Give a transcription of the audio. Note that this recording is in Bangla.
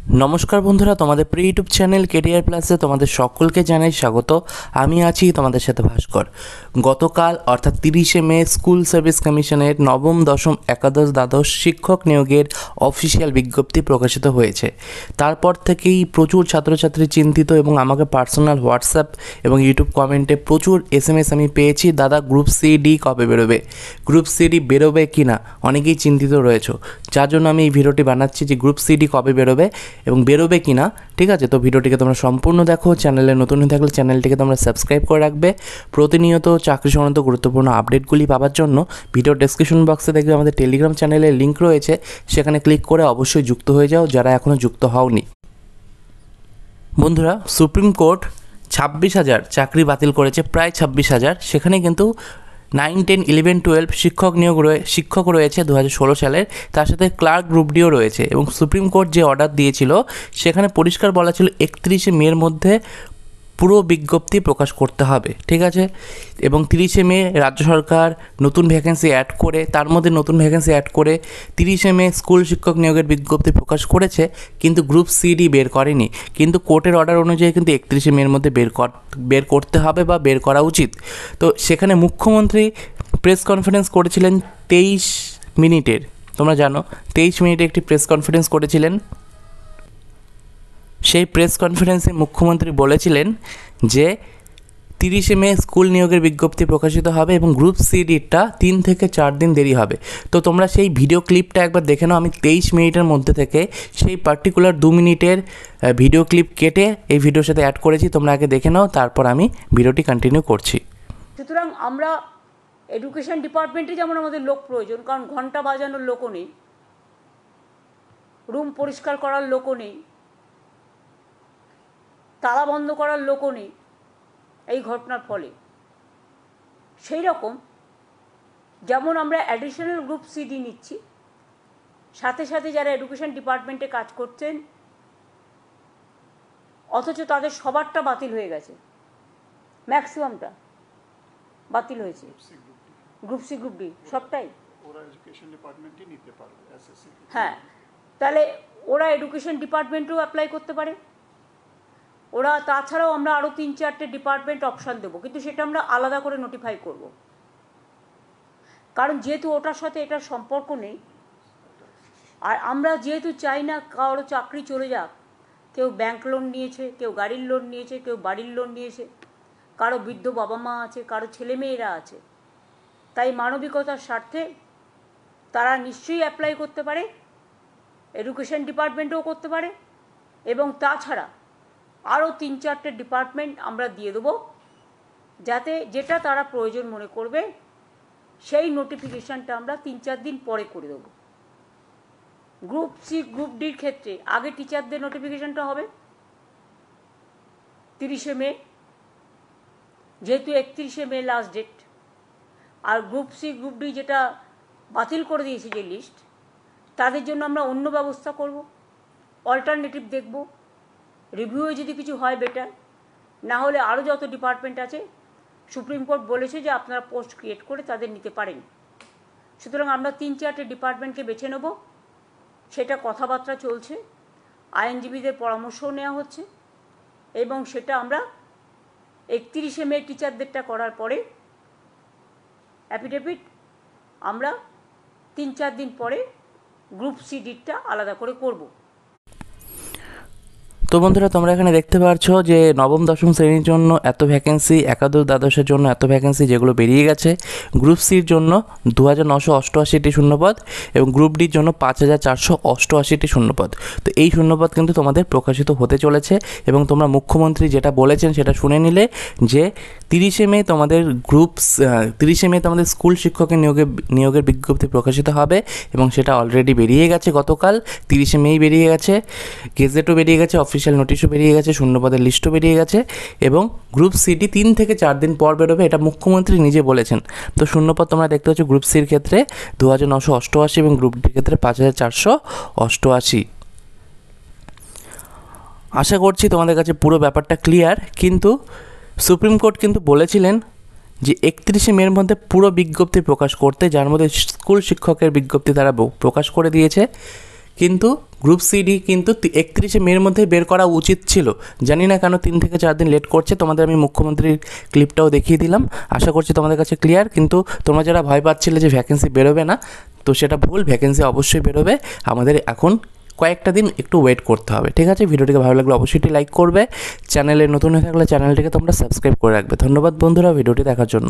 নমস্কার বন্ধুরা, তোমাদের প্রি ইউটিউব চ্যানেল কেরিয়ার প্লাসে তোমাদের সকলকে জানাই স্বাগত। আমি আছি তোমাদের সাথে ভাস্কর। গতকাল অর্থাৎ 30শে মে স্কুল সার্ভিস কমিশনের নবম, দশম, একাদশ, দ্বাদশ শিক্ষক নিয়োগের অফিসিয়াল বিজ্ঞপ্তি প্রকাশিত হয়েছে। তারপর থেকেই প্রচুর ছাত্রছাত্রী চিন্তিত এবং আমাকে পার্সোনাল হোয়াটসঅ্যাপ এবং ইউটিউব কমেন্টে প্রচুর SMS আমি পেয়েছি, দাদা গ্রুপ সি ডি কবে বেরোবে, গ্রুপ সি ডি বেরোবে কি না, অনেকেই চিন্তিত রয়েছে। যার জন্য আমি এই ভিডিওটি বানাচ্ছি যে গ্রুপ সি ডি কবে বেরোবে এবং বেরোবে কি না। ঠিক আছে, তো ভিডিওটিকে তোমরা সম্পূর্ণ দেখো। চ্যানেলে নতুন হয়ে থাকলে চ্যানেলটিকে তোমরা সাবস্ক্রাইব করে রাখবে। প্রতিনিয়ত চাকরি সংক্রান্ত গুরুত্বপূর্ণ আপডেটগুলি পাওয়ার জন্য ভিডিও ডেসক্রিপশন বক্সে দেখবে আমাদের টেলিগ্রাম চ্যানেলের লিঙ্ক রয়েছে, সেখানে ক্লিক করে অবশ্যই যুক্ত হয়ে যাও যারা এখনও যুক্ত হওনি। বন্ধুরা, সুপ্রিম কোর্ট 26,000 চাকরি বাতিল করেছে, প্রায় 26,000। সেখানে কিন্তু 9, 10, 11, 12 শিক্ষক রয়েছে 2016 সালের, তার সাথে ক্লার্ক গ্রুপ ডিও রয়েছে। এবং সুপ্রিম কোর্ট যে অর্ডার দিয়েছিল সেখানে পরিষ্কার বলা ছিল 31শে মের মধ্যে পুরো বিজ্ঞপ্তি প্রকাশ করতে হবে। ঠিক আছে, এবং 30শে মে রাজ্য সরকার নতুন ভ্যাকেন্সি অ্যাড করে, তার মধ্যে নতুন ভ্যাকেন্সি অ্যাড করে 30শে মে স্কুল শিক্ষক নিয়োগের বিজ্ঞপ্তি প্রকাশ করেছে, কিন্তু গ্রুপ সিডি বের করেনি। কিন্তু কোর্টের অর্ডার অনুযায়ী কিন্তু 31শে মের মধ্যে বের করতে হবে বা বের করা উচিত। তো সেখানে মুখ্যমন্ত্রী প্রেস কনফারেন্স করেছিলেন 23 মিনিটের। তোমরা জানো 23 মিনিটে একটি প্রেস কনফারেন্স করেছিলেন। সেই প্রেস কনফারেন্সে মুখ্যমন্ত্রী বলেছিলেন যে 30শে মে স্কুল নিয়োগের বিজ্ঞপ্তি প্রকাশিত হবে এবং গ্রুপ সিডিটা 3 থেকে 4 দিন দেরি হবে। তো তোমরা সেই ভিডিও ক্লিপটা একবার দেখে নাও। আমি 23 মিনিটের মধ্যে থেকে সেই পার্টিকুলার 2 মিনিটের ভিডিও ক্লিপ কেটে এই ভিডিওর সাথে অ্যাড করেছি, তোমরা আগে দেখে নাও, তারপর আমি ভিডিওটি কন্টিনিউ করছি। সুতরাং আমরা এডুকেশন ডিপার্টমেন্টে যেমন আমাদের লোক প্রয়োজন, কারণ ঘন্টা বাজানোর লোকও নেই, রুম পরিষ্কার করার লোকও নেই, তালা বন্ধ করার লোকও নেই এই ঘটনার ফলে। সেই রকম যেমন আমরা অ্যাডিশনাল গ্রুপ সিডি নিচ্ছি, সাথে সাথে যারা এডুকেশন ডিপার্টমেন্টে কাজ করছেন অথচ তাদের সবারটা বাতিল হয়ে গেছে, ম্যাক্সিমামটা বাতিল হয়েছে, গ্রুপ সি গ্রুপ ডি সবটাই ওরা এডুকেশন ডিপার্টমেন্টই নিতে পারবে এসএসসি। হ্যাঁ, তাহলে ওরা এডুকেশন ডিপার্টমেন্টেও অ্যাপ্লাই করতে পারে। ওরা তাছাড়াও আমরা আরও 3-4টে ডিপার্টমেন্ট অপশান দেবো, কিন্তু সেটা আমরা আলাদা করে নোটিফাই করব, কারণ যেহেতু ওটার সাথে এটার সম্পর্ক নেই। আর আমরা যেহেতু চাই না কারো চাকরি চলে যাক, কেউ ব্যাংক লোন নিয়েছে, কেউ গাড়ির লোন নিয়েছে, কেউ বাড়ির লোন নিয়েছে, কারো বৃদ্ধ বাবা মা আছে, কারো ছেলেমেয়েরা আছে, তাই মানবিকতার স্বার্থে তারা নিশ্চয়ই অ্যাপ্লাই করতে পারে, এডুকেশন ডিপার্টমেন্টেও করতে পারে। এবং তাছাড়া আরও 3-4টে ডিপার্টমেন্ট আমরা দিয়ে দেবো, যাতে যেটা তারা প্রয়োজন মনে করবে সেই নোটিফিকেশানটা আমরা 3-4 দিন পরে করে দেবো। গ্রুপ সি গ্রুপ ডির ক্ষেত্রে আগে টিচারদের নোটিফিকেশানটা হবে 30শে মে, যেহেতু 31শে মে লাস্ট ডেট। আর গ্রুপ সি গ্রুপ ডি যেটা বাতিল করে দিয়েছে যে লিস্ট, তাদের জন্য আমরা অন্য ব্যবস্থা করব, অল্টারনেটিভ দেখব, রিভিউয়ে যদি কিছু হয় বেটার, না হলে আরও যত ডিপার্টমেন্ট আছে সুপ্রিম কোর্ট বলেছে যে আপনারা পোস্ট ক্রিয়েট করে তাদের নিতে পারেন। সুতরাং আমরা 3-4টে ডিপার্টমেন্টকে বেছে নেব, সেটা কথাবার্তা চলছে, আইনজীবীদের পরামর্শও নেওয়া হচ্ছে, এবং সেটা আমরা 31শে মে টিচারদেরটা করার পরে অ্যাফিডেভিট আমরা 3-4 দিন পরে গ্রুপ সিডিটা আলাদা করে করব। তো বন্ধুরা, তোমরা এখানে দেখতে পাচ্ছ যে নবম, দশম শ্রেণীর জন্য এত ভ্যাকেন্সি, একাদশ, দ্বাদশের জন্য এত ভ্যাকেন্সি যেগুলো বেরিয়ে গেছে। গ্রুপ সির জন্য 2,988টি শূন্যপদ এবং গ্রুপ ডির জন্য 5,488টি শূন্যপদ। তো এই শূন্যপদ কিন্তু তোমাদের প্রকাশিত হতে চলেছে এবং তোমরা মুখ্যমন্ত্রী যেটা বলেছেন সেটা শুনে নিলে যে 30শে মে তোমাদের 30শে মে তোমাদের স্কুল শিক্ষকের নিয়োগের বিজ্ঞপ্তি প্রকাশিত হবে এবং সেটা অলরেডি বেরিয়ে গেছে। গতকাল 30শে মেই বেরিয়ে গেছে, গেজেটও বেরিয়ে গেছে, অফিসিয়াল নোটিশও বেরিয়ে গেছে, শূন্যপদের লিস্টও বেরিয়ে গেছে এবং গ্রুপ সিটি 3 থেকে 4 দিন পর বেরোবে, এটা মুখ্যমন্ত্রী নিজে বলেছেন। তো শূন্যপদ তোমরা দেখতে পাচ্ছ গ্রুপ সির ক্ষেত্রে 2,988 এবং গ্রুপ ডির ক্ষেত্রে 5,488। আশা করছি তোমাদের কাছে পুরো ব্যাপারটা ক্লিয়ার। কিন্তু সুপ্রিম কোর্ট কিন্তু বলেছিলেন যে 31শে মের মধ্যে পুরো বিজ্ঞপ্তি প্রকাশ করতে, যার মধ্যে স্কুল শিক্ষকের বিজ্ঞপ্তি তারা প্রকাশ করে দিয়েছে, কিন্তু গ্রুপ সিডি কিন্তু 31শে মের মধ্যে বের করা উচিত ছিল। জানি না কেন 3 থেকে 4 দিন লেট করছে। তোমাদের আমি মুখ্যমন্ত্রীর ক্লিপটাও দেখিয়ে দিলাম, আশা করছি তোমাদের কাছে ক্লিয়ার। কিন্তু তোমরা যারা ভয় পাচ্ছিলে যে ভ্যাকেন্সি বেরোবে না, তো সেটা ভুল, ভ্যাকেন্সি অবশ্যই বেরোবে। আমাদের এখন কয়েকটা দিন একটু ওয়েট করতে হবে, ঠিক আছে? ভিডিওটিকে ভালো লাগলে অবশ্যই লাইক করবে, চ্যানেলে নতুন হয়ে থাকলে চ্যানেলটিকে তোমরা সাবস্ক্রাইব করে রাখবে। ধন্যবাদ বন্ধুরা ভিডিওটি দেখার জন্য।